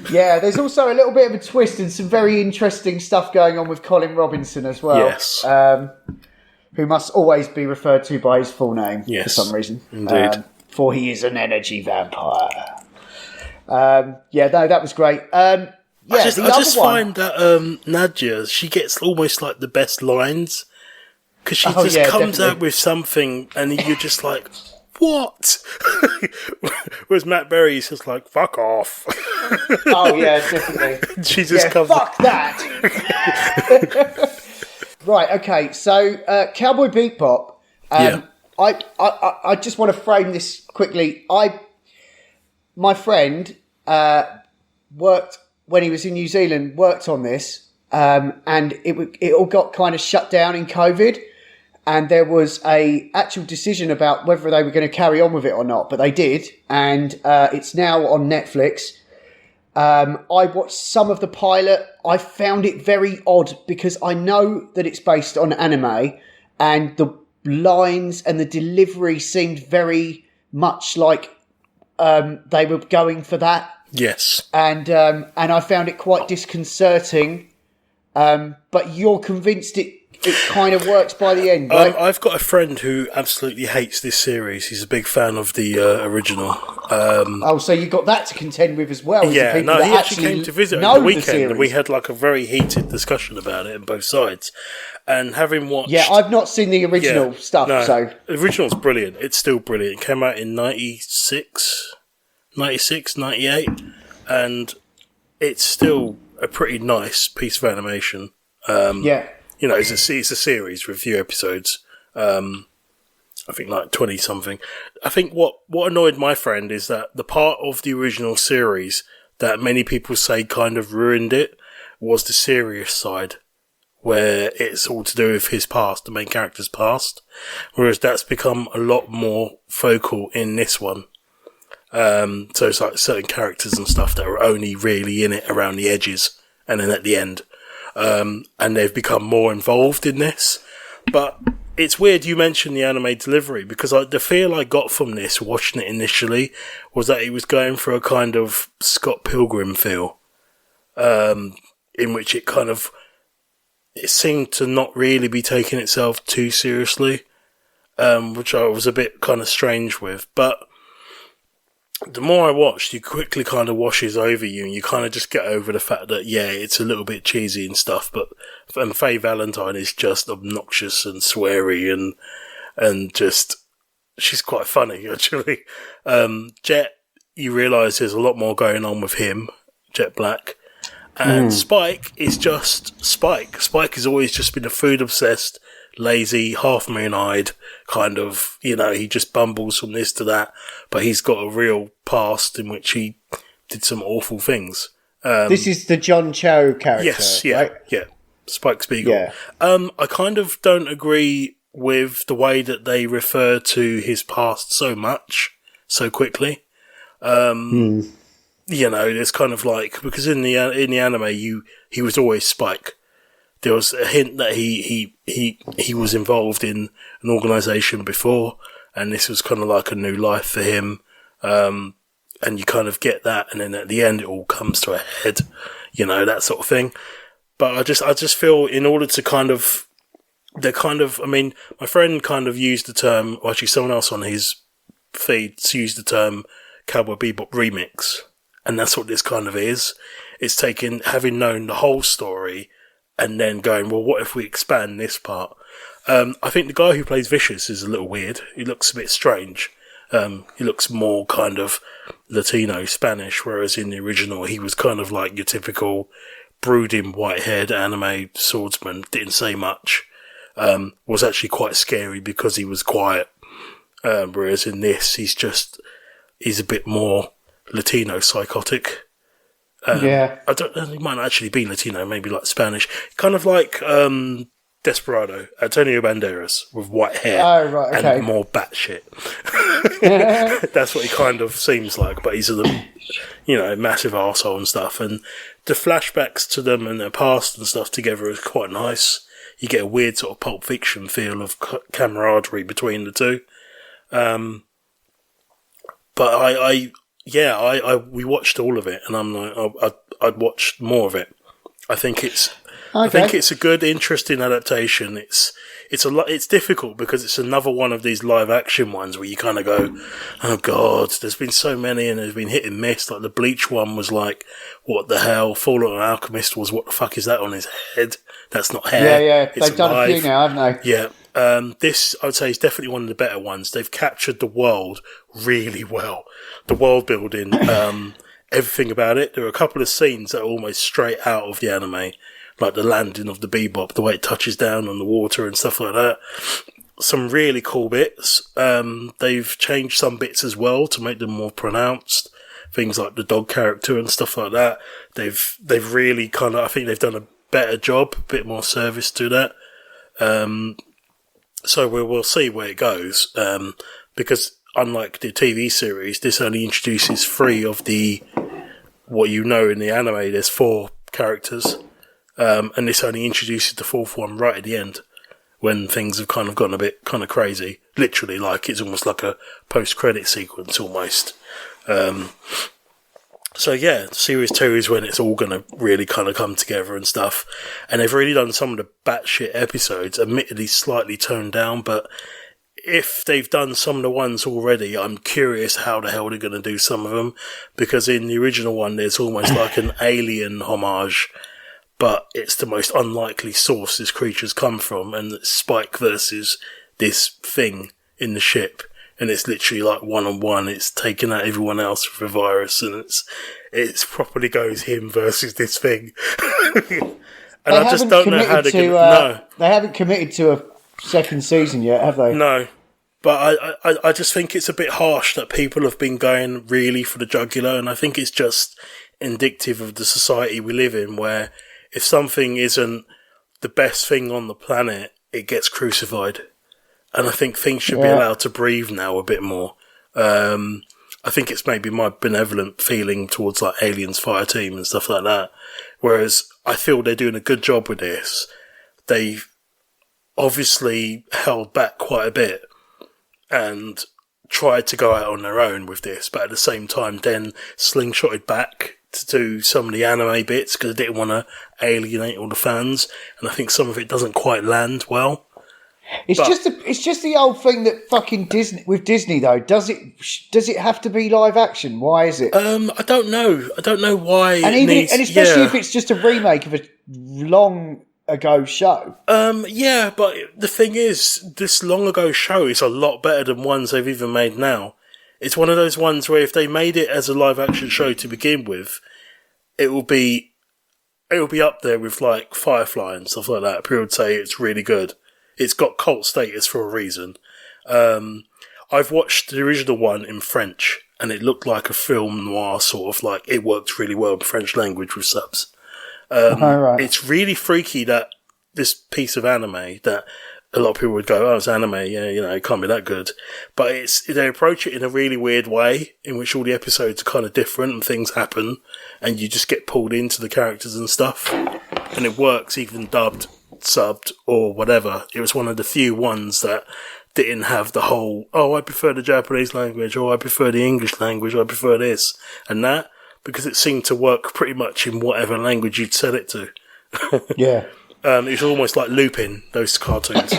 Speaker 2: Yeah, there's also a little bit of a twist and some very interesting stuff going on with Colin Robinson as well.
Speaker 3: Yes.
Speaker 2: Who must always be referred to by his full name for some reason.
Speaker 3: Indeed.
Speaker 2: For he is an energy vampire. That was great. I
Speaker 3: just find that Nadia, she gets almost like the best lines, because she comes out with something and you're just like, what? Whereas Matt Berry's just like, fuck off.
Speaker 2: Oh yeah, definitely.
Speaker 3: She just comes.
Speaker 2: Fuck that. Right. Okay. So Cowboy Bebop. I just want to frame this quickly. My friend worked when he was in New Zealand. Worked on this, and it all got kind of shut down in COVID. And there was a actual decision about whether they were going to carry on with it or not, but they did, and it's now on Netflix. I watched some of the pilot. I found it very odd because I know that it's based on anime, and the lines and the delivery seemed very much like they were going for that.
Speaker 3: Yes,
Speaker 2: and I found it quite disconcerting. But you're convinced it kind of works by the end, right?
Speaker 3: I've got a friend who absolutely hates this series. He's a big fan of the original.
Speaker 2: So you got that to contend with as well.
Speaker 3: Yeah, he actually came to visit over the weekend, and we had like a very heated discussion about it on both sides. And having watched...
Speaker 2: Yeah, I've not seen the original stuff, so...
Speaker 3: The original's brilliant. It's still brilliant. It came out in 96, 98, and it's still a pretty nice piece of animation. You know, it's a series with a few episodes. I think like 20 something. I think what annoyed my friend is that the part of the original series that many people say kind of ruined it was the serious side, where it's all to do with his past, the main character's past, whereas that's become a lot more focal in this one. So it's like certain characters and stuff that are only really in it around the edges, and then at the end. And they've become more involved in this. But it's weird you mentioned the anime delivery, because the feel I got from this, watching it initially, was that he was going for a kind of Scott Pilgrim feel. in which it seemed to not really be taking itself too seriously, which I was a bit kind of strange with. But the more I watched, you quickly kind of washes over you, and you kind of just get over the fact that, yeah, it's a little bit cheesy and stuff, and Faye Valentine is just obnoxious and sweary and just, she's quite funny, actually. Jet, you realise there's a lot more going on with him, Jet Black. And Spike is just Spike. Spike has always just been a food-obsessed, lazy, half-moon-eyed kind of, he just bumbles from this to that, but he's got a real past in which he did some awful things.
Speaker 2: This is the John Cho character,
Speaker 3: yes, yeah,
Speaker 2: right?
Speaker 3: yeah. Spike Spiegel.
Speaker 2: Yeah.
Speaker 3: I kind of don't agree with the way that they refer to his past so much, so quickly. It's kind of like, because in the anime, he was always Spike. There was a hint that he was involved in an organisation before, and this was kind of like a new life for him. And you kind of get that, and then at the end, it all comes to a head, that sort of thing. But I just feel in order to my friend kind of used the term, or actually someone else on his feed used the term Cowboy Bebop remix. And that's what this kind of is. It's taking, having known the whole story, and then going, well, what if we expand this part? I think the guy who plays Vicious is a little weird. He looks a bit strange. He looks more kind of Latino, Spanish, whereas in the original he was kind of like your typical brooding white-haired anime swordsman, didn't say much, was actually quite scary because he was quiet. Whereas in this, he's a bit more Latino psychotic.
Speaker 2: Yeah.
Speaker 3: I don't know, he might not actually be Latino, maybe like Spanish. Kind of like Desperado, Antonio Banderas, with white hair.
Speaker 2: Oh, right, okay.
Speaker 3: And more batshit. That's what he kind of seems like, but he's a massive arsehole and stuff. And the flashbacks to them and their past and stuff together is quite nice. You get a weird sort of Pulp Fiction feel of camaraderie between the two. But we watched all of it, and I'm like, I'd watch more of it. I think it's a good, interesting adaptation. It's difficult because it's another one of these live action ones where you kind of go, oh god, there's been so many and there's been hit and miss. Like the Bleach one was like, what the hell? Fullmetal Alchemist was, what the fuck is that on his head? That's not hair.
Speaker 2: Yeah,
Speaker 3: it's
Speaker 2: they've done a few now, haven't they?
Speaker 3: Yeah. This, I would say, is definitely one of the better ones. They've captured the world really well. The world building, everything about it. There are a couple of scenes that are almost straight out of the anime, like the landing of the Bebop, the way it touches down on the water and stuff like that. Some really cool bits. They've changed some bits as well to make them more pronounced. Things like the dog character and stuff like that. They've really kind of, I think they've done a better job, a bit more service to that. So we'll see where it goes, because unlike the TV series, this only introduces 3 of what in the anime, there's 4 characters, and this only introduces the 4th one right at the end, when things have kind of gotten a bit kind of crazy. Literally, like, it's almost like a post-credit sequence, almost. So yeah, series 2 is when it's all going to really kind of come together and stuff. And they've really done some of the batshit episodes, admittedly slightly toned down, but if they've done some of the ones already, I'm curious how the hell they're going to do some of them, because in the original one there's almost like an alien homage, but it's the most unlikely source this creature's come from, and it's Spike versus this thing in the ship. And it's literally like one-on-one. It's taking out everyone else with a virus, and it's properly goes him versus this thing. And I just don't know how they're going to... No.
Speaker 2: They haven't committed to a second season yet, have they?
Speaker 3: No. But I just think it's a bit harsh that people have been going really for the jugular, and I think it's just indicative of the society we live in, where if something isn't the best thing on the planet, it gets crucified. And I think things should be allowed to breathe now a bit more. I think it's maybe my benevolent feeling towards like Aliens Fireteam and stuff like that. Whereas I feel they're doing a good job with this. They've obviously held back quite a bit and tried to go out on their own with this, but at the same time then slingshotted back to do some of the anime bits because I didn't want to alienate all the fans, and I think some of it doesn't quite land well.
Speaker 2: It's just the old thing that fucking Disney though. Does it have to be live action? Why is it?
Speaker 3: I don't know. I don't know why.
Speaker 2: And especially if it's just a remake of a long ago show.
Speaker 3: Yeah, but the thing is, this long ago show is a lot better than ones they've even made now. It's one of those ones where if they made it as a live action show to begin with, it will be up there with like Firefly and stuff like that. People would say it's really good. It's got cult status for a reason. I've watched the original one in French, and it looked like a film noir sort of like. It worked really well in French language with subs.
Speaker 2: Right.
Speaker 3: It's really freaky that this piece of anime that a lot of people would go, oh, it's anime, yeah, it can't be that good. But they approach it in a really weird way, in which all the episodes are kind of different and things happen, and you just get pulled into the characters and stuff. And it works even dubbed, subbed, or whatever. It was one of the few ones that didn't have the whole, oh, I prefer the Japanese language, or I prefer the English language, or I prefer this and that, because it seemed to work pretty much in whatever language you'd set it to.
Speaker 2: Yeah.
Speaker 3: It was almost like Lupin, those cartoons.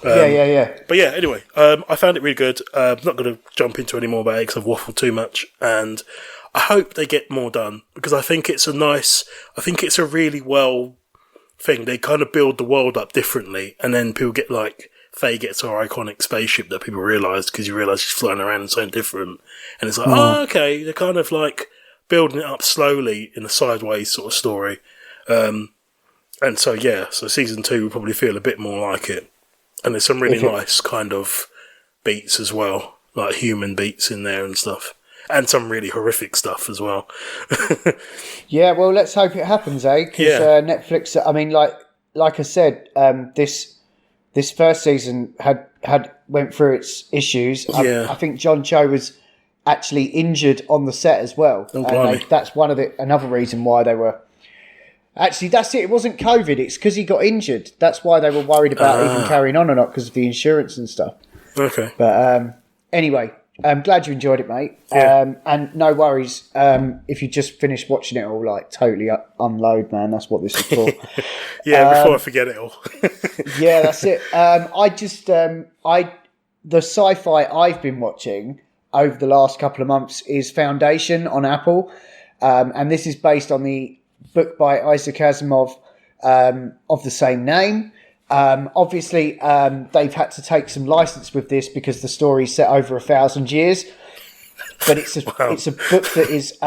Speaker 2: Yeah.
Speaker 3: But yeah, anyway, I found it really good. I'm not going to jump into any more about it because I've waffled too much. And I hope they get more done because I think it's a really well thing. They kind of build the world up differently. And then people get like, Faye gets her iconic spaceship that people realise because you realise she's flying around and something different. And it's like, oh, okay. They're kind of like building it up slowly in a sideways sort of story. And so, yeah, so season 2 will probably feel a bit more like it. And there's some really nice kind of beats as well, like human beats in there and stuff. And some really horrific stuff as well.
Speaker 2: Yeah, well, let's hope it happens, eh? Because Netflix, I mean, like I said, this first season had went through its issues. I think John Cho was actually injured on the set as well.
Speaker 3: Oh,
Speaker 2: and that's another reason why they were... Actually, that's it. It wasn't COVID. It's because he got injured. That's why they were worried about even carrying on or not, because of the insurance and stuff.
Speaker 3: Okay.
Speaker 2: But anyway, I'm glad you enjoyed it, mate.
Speaker 3: Yeah.
Speaker 2: And no worries if you just finished watching it all, like totally unload, man. That's what this is for.
Speaker 3: Before I forget it all.
Speaker 2: Yeah, that's it. The sci-fi I've been watching over the last couple of months is Foundation on Apple, and this is based on the book by Isaac Asimov of the same name. Obviously, they've had to take some license with this because the story's set over 1,000 years. But it's a book that is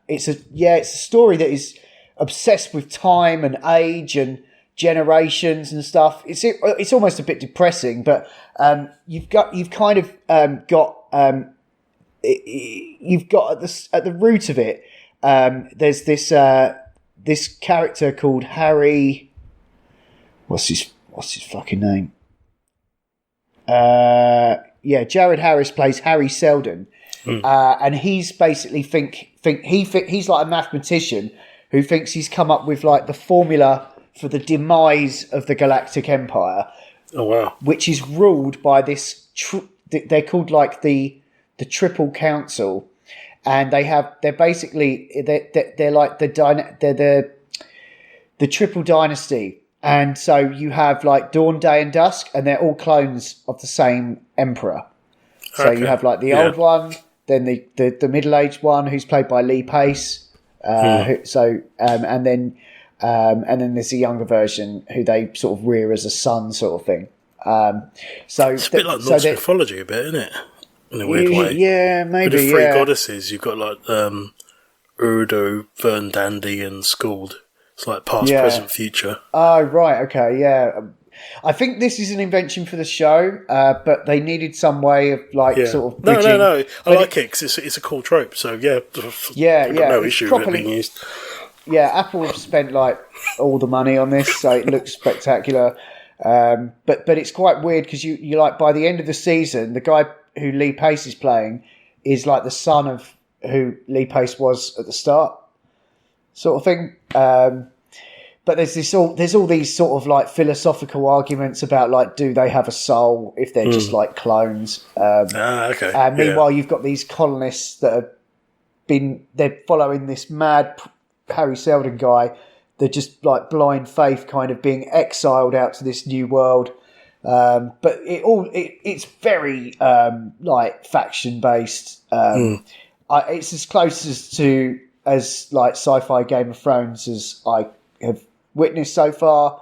Speaker 2: it's a story that is obsessed with time and age and generations and stuff. It's almost a bit depressing, but you've got at the root of it. There's this character called Harry. What's his fucking name? Jared Harris plays Harry Seldon, and he's basically he's like a mathematician who thinks he's come up with like the formula for the demise of the Galactic Empire.
Speaker 3: Oh wow!
Speaker 2: Which is ruled by this. They're called like the Triple Council. And they're basically like the Triple Dynasty, and so you have like Dawn, Day, and Dusk, and they're all clones of the same emperor. So you have like the old one, then the middle-aged one who's played by Lee Pace, and then there's a younger version who they sort of rear as a son, sort of thing.
Speaker 3: It's a bit like Norse mythology, a bit, isn't it? In a weird way.
Speaker 2: Yeah, maybe.
Speaker 3: With the three goddesses, you've got like Urdu, Verdandi, and Skuld. It's like past, present, future.
Speaker 2: Oh, right, okay, yeah. I think this is an invention for the show, but they needed some way of sort of bridging.
Speaker 3: No. I like it because it's a cool trope. So I've got no issue with it being used.
Speaker 2: Yeah, Apple have spent like all the money on this, so it looks spectacular. But it's quite weird because you like by the end of the season, the guy who Lee Pace is playing is like the son of who Lee Pace was at the start, sort of thing. But there's all these sort of like philosophical arguments about like, do they have a soul if they're just like clones?
Speaker 3: Okay.
Speaker 2: And meanwhile, you've got these colonists that are they're following this mad Harry Seldon guy. They're just like blind faith, kind of being exiled out to this new world. But it's very like faction based. It's as close as like sci-fi Game of Thrones as I have witnessed so far.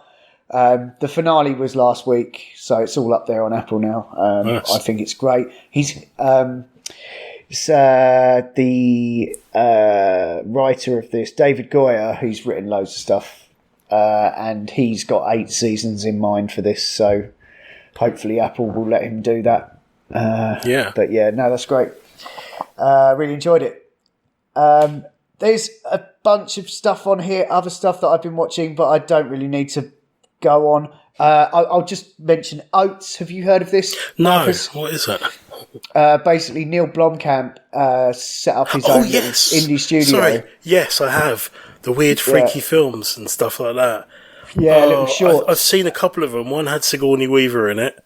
Speaker 2: The finale was last week, so it's all up there on Apple now. Nice. I think it's great. It's the writer of this, David Goyer, who's written loads of stuff, and he's got 8 seasons in mind for this, so hopefully Apple will let him do that. But yeah, no, that's great. Really enjoyed it. There's a bunch of stuff on here, other stuff that I've been watching, but I don't really need to go on. I'll just mention Oates. Have you heard of this?
Speaker 3: No,
Speaker 2: Marcus?
Speaker 3: What is it?
Speaker 2: Basically, Neil Blomkamp set up his own indie studio.
Speaker 3: Sorry, yes, I have. The weird, freaky films and stuff like that.
Speaker 2: Yeah, little short.
Speaker 3: I've seen a couple of them. One had Sigourney Weaver in it.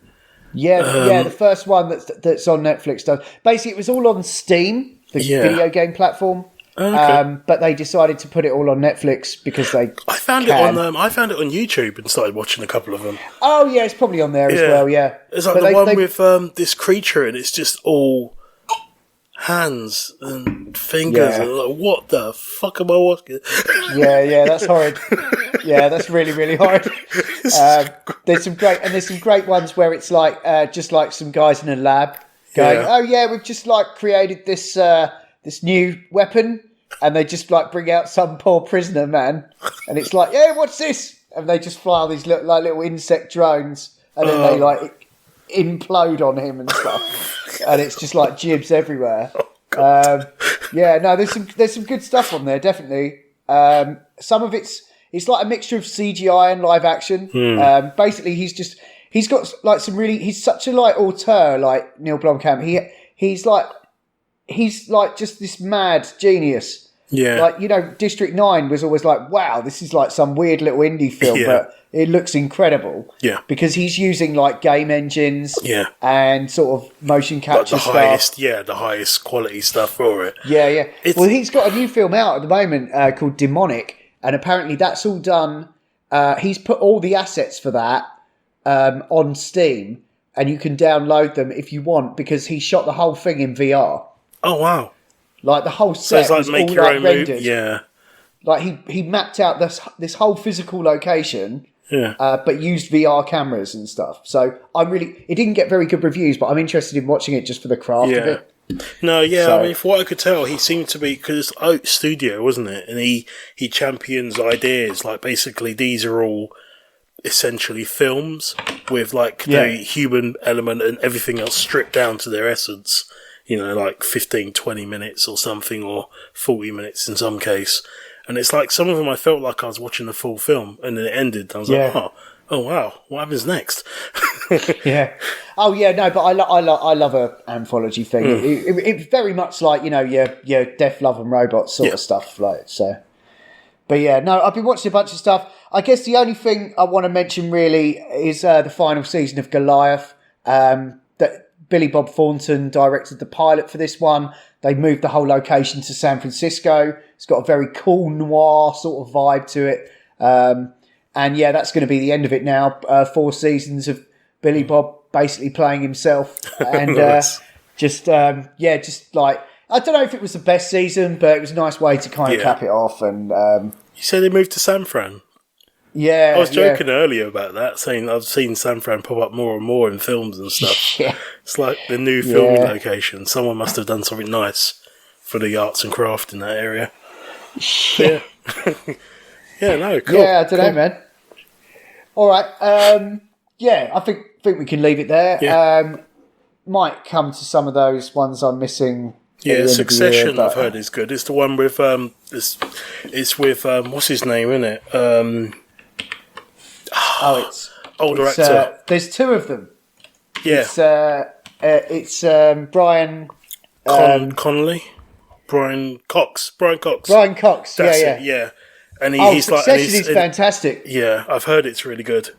Speaker 2: Yeah, the first one that's on Netflix does. Basically, it was all on Steam, the video game platform. Okay. But they decided to put it all on Netflix because I found it on
Speaker 3: YouTube and started watching a couple of them.
Speaker 2: Oh yeah, it's probably on there as well. Yeah,
Speaker 3: it's like the one with this creature and it's just all hands and fingers. And like, what the fuck am I watching?
Speaker 2: Yeah, that's horrid. Yeah, that's really, really horrid. There's some great ones where it's like just like some guys in a lab going, "Oh yeah, we've just like created this new weapon," and they just like bring out some poor prisoner man, and it's like, "Yeah, what's this?" And they just fly all these little insect drones, and then they like implode on him and stuff, and it's just like jibs everywhere. There's some good stuff on there, definitely. Some of it's like a mixture of CGI and live action. Basically, he's got like some really, he's such a like auteur, like Neil Blomkamp. He's like just this mad genius. Yeah. Like, you know, District 9 was always like, wow, this is like some weird little indie film, but it looks incredible. Yeah. Because he's using like game engines and sort of motion capture stuff.
Speaker 3: The highest quality stuff for it.
Speaker 2: Yeah. Well, he's got a new film out at the moment called Demonic, and apparently that's all done. He's put all the assets for that on Steam, and you can download them if you want, because he shot the whole thing in VR.
Speaker 3: Oh, wow.
Speaker 2: Like the whole set
Speaker 3: so
Speaker 2: was
Speaker 3: like
Speaker 2: all like rendered.
Speaker 3: Yeah.
Speaker 2: Like he mapped out this whole physical location, but used VR cameras and stuff. So it didn't get very good reviews, but I'm interested in watching it just for the craft of it.
Speaker 3: No, I mean, from what I could tell, he seemed to be, because it's Oat Studio, wasn't it? And he champions ideas, like basically these are all essentially films with like the human element and everything else stripped down to their essence. You know, like 15, 20 minutes or something, or 40 minutes in some case. And it's like some of them I felt like I was watching the full film, and then it ended. I was like, oh wow, what happens next?
Speaker 2: Yeah. Oh yeah, no, but I love a anthology thing. It's very much like, you know, your Death, Love and Robots sort of stuff, like so. But yeah, no, I've been watching a bunch of stuff. I guess the only thing I want to mention really is the final season of Goliath. That Billy Bob Thornton directed the pilot for this one. They moved the whole location to San Francisco. It's got a very cool noir sort of vibe to it. And yeah, that's going to be the end of it now. 4 seasons of Billy Bob basically playing himself. And just like, I don't know if it was the best season, but it was a nice way to kind of cap it off. And
Speaker 3: you say they moved to San Fran?
Speaker 2: Yeah,
Speaker 3: I was joking earlier about that, saying I've seen San Fran pop up more and more in films and stuff. Yeah. It's like the new filming location. Someone must have done something nice for the arts and craft in that area.
Speaker 2: Yeah.
Speaker 3: Cool.
Speaker 2: Yeah, I don't know, man. All right. I think we can leave it there. Yeah. Might come to some of those ones I'm missing.
Speaker 3: Yeah, Succession, I've heard is good. It's the one with it's with what's his name, isn't it?
Speaker 2: It's
Speaker 3: older actor.
Speaker 2: There's 2 of them.
Speaker 3: Yeah,
Speaker 2: it's Brian
Speaker 3: Connolly, Brian Cox.
Speaker 2: That's
Speaker 3: it. Yeah, and he's
Speaker 2: Succession
Speaker 3: like,
Speaker 2: is fantastic.
Speaker 3: Yeah, I've heard it's really good.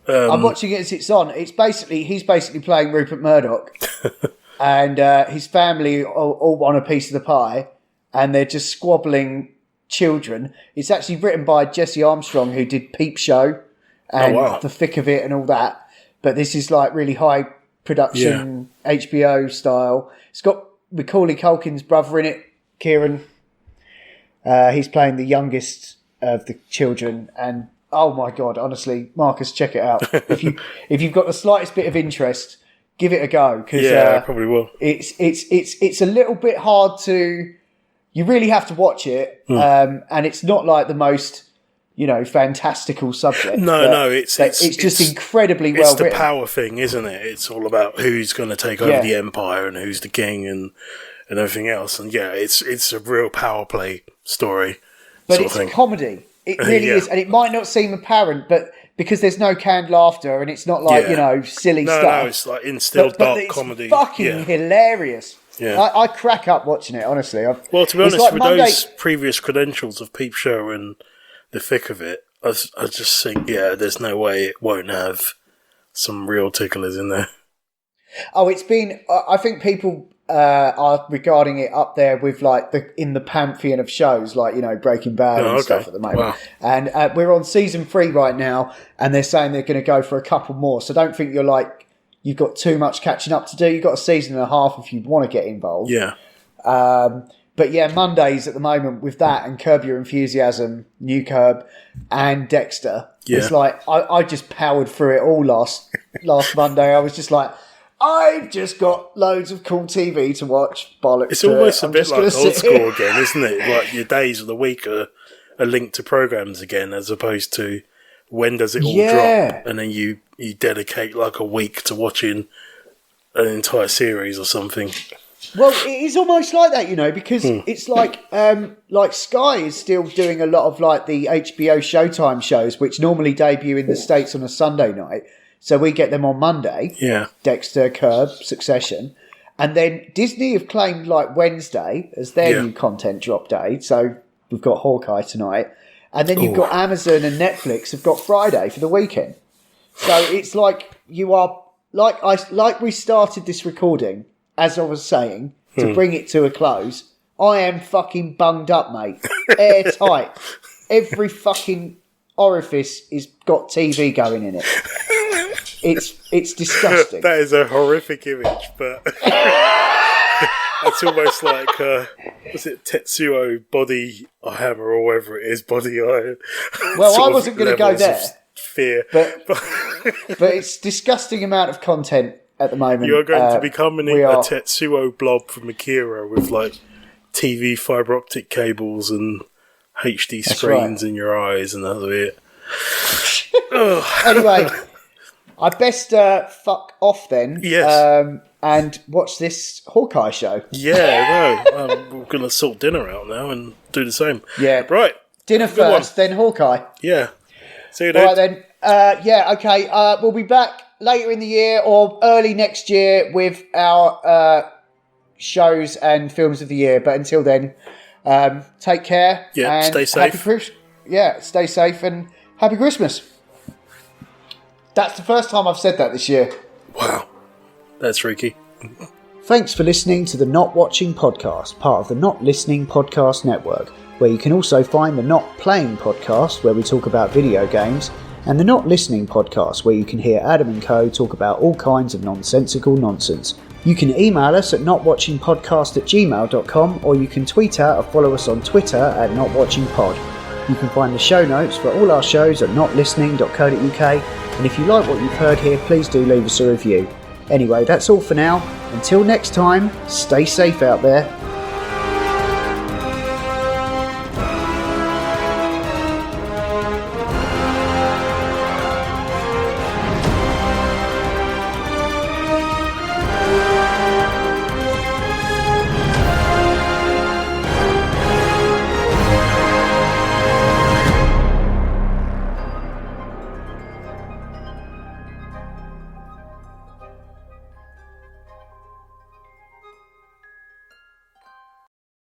Speaker 2: I'm watching it as it's on. He's basically playing Rupert Murdoch, and his family all want a piece of the pie. and they're just squabbling children. It's actually written by Jesse Armstrong, who did Peep Show and The Thick of It and all that. But this is like really high production HBO style. It's got Macaulay Culkin's brother in it, Kieran. He's playing the youngest of the children, and oh my god, honestly, Marcus, check it out. if you've got the slightest bit of interest, give it a go, because
Speaker 3: I probably will.
Speaker 2: It's a little bit hard to. You really have to watch it, and it's not like the most, fantastical subject.
Speaker 3: No, it's
Speaker 2: just incredibly well written.
Speaker 3: It's the power thing, isn't it? It's all about who's going to take over the empire and who's the king and everything else. And it's a real power play story.
Speaker 2: But it's comedy. It really is, and it might not seem apparent, but because there's no canned laughter and it's not like silly stuff.
Speaker 3: No, it's like instilled dark comedy.
Speaker 2: It's fucking hilarious. Yeah. I crack up watching it, honestly.
Speaker 3: Well, to be honest, with those previous credentials of Peep Show and The Thick of It, I just think, there's no way it won't have some real ticklers in there.
Speaker 2: Oh, it's been. I think people are regarding it up there with like in the pantheon of shows, like Breaking Bad and stuff at the moment. Wow. And we're on season 3 right now, and they're saying they're going to go for a couple more. So don't think you've got too much catching up to do. You've got a season and a half if you want to get involved.
Speaker 3: Yeah.
Speaker 2: But Mondays at the moment with that and Curb Your Enthusiasm, New Curb, and Dexter. Yeah. It's like I just powered through it all last Monday. I was just like, I've just got loads of cool TV to watch. Bollocks.
Speaker 3: It's almost a bit like old school again, isn't it? Like your days of the week are linked to programs again, as opposed to when does it all drop, and then you dedicate like a week to watching an entire series or something.
Speaker 2: Well, it is almost like that, because it's like Sky is still doing a lot of like the HBO Showtime shows, which normally debut in the States on a Sunday night. So we get them on Monday. Yeah. Dexter, Curb, Succession. And then Disney have claimed like Wednesday as their new content drop day. So we've got Hawkeye tonight. And then you've got Amazon and Netflix have got Friday for the weekend. So it's like you are like we started this recording, as I was saying, to bring it to a close. I am fucking bunged up, mate. Airtight. Every fucking orifice is got TV going in it. It's disgusting.
Speaker 3: That is a horrific image, but that's almost like was it Tetsuo Body Hammer or whatever it is, Body Iron?
Speaker 2: Well, I wasn't going to go there.
Speaker 3: Fear,
Speaker 2: but it's disgusting amount of content at the moment.
Speaker 3: You are going to become a Tetsuo blob from Akira with like TV fibre optic cables and HD screens in your eyes, and that's it.
Speaker 2: Anyway, I best fuck off then.
Speaker 3: Yes.
Speaker 2: And watch this Hawkeye show.
Speaker 3: Yeah, no. We're going to sort dinner out now and do the same.
Speaker 2: Yeah.
Speaker 3: Right.
Speaker 2: Dinner first, then Hawkeye.
Speaker 3: Yeah. See you, dude.
Speaker 2: All right, then. Okay. We'll be back later in the year or early next year with our shows and films of the year. But until then, take care.
Speaker 3: Yeah,
Speaker 2: and
Speaker 3: stay safe.
Speaker 2: Stay safe and Happy Christmas. That's the first time I've said that this year.
Speaker 3: Wow. That's freaky.
Speaker 2: Thanks for listening to the Not Watching Podcast, part of the Not Listening Podcast Network, where you can also find the Not Playing Podcast, where we talk about video games, and the Not Listening Podcast, where you can hear Adam and Co. talk about all kinds of nonsensical nonsense. You can email us at notwatchingpodcast@gmail.com, or you can tweet out or follow us on Twitter at notwatchingpod. You can find the show notes for all our shows at notlistening.co.uk, and if you like what you've heard here, please do leave us a review. Anyway, that's all for now. Until next time, stay safe out there.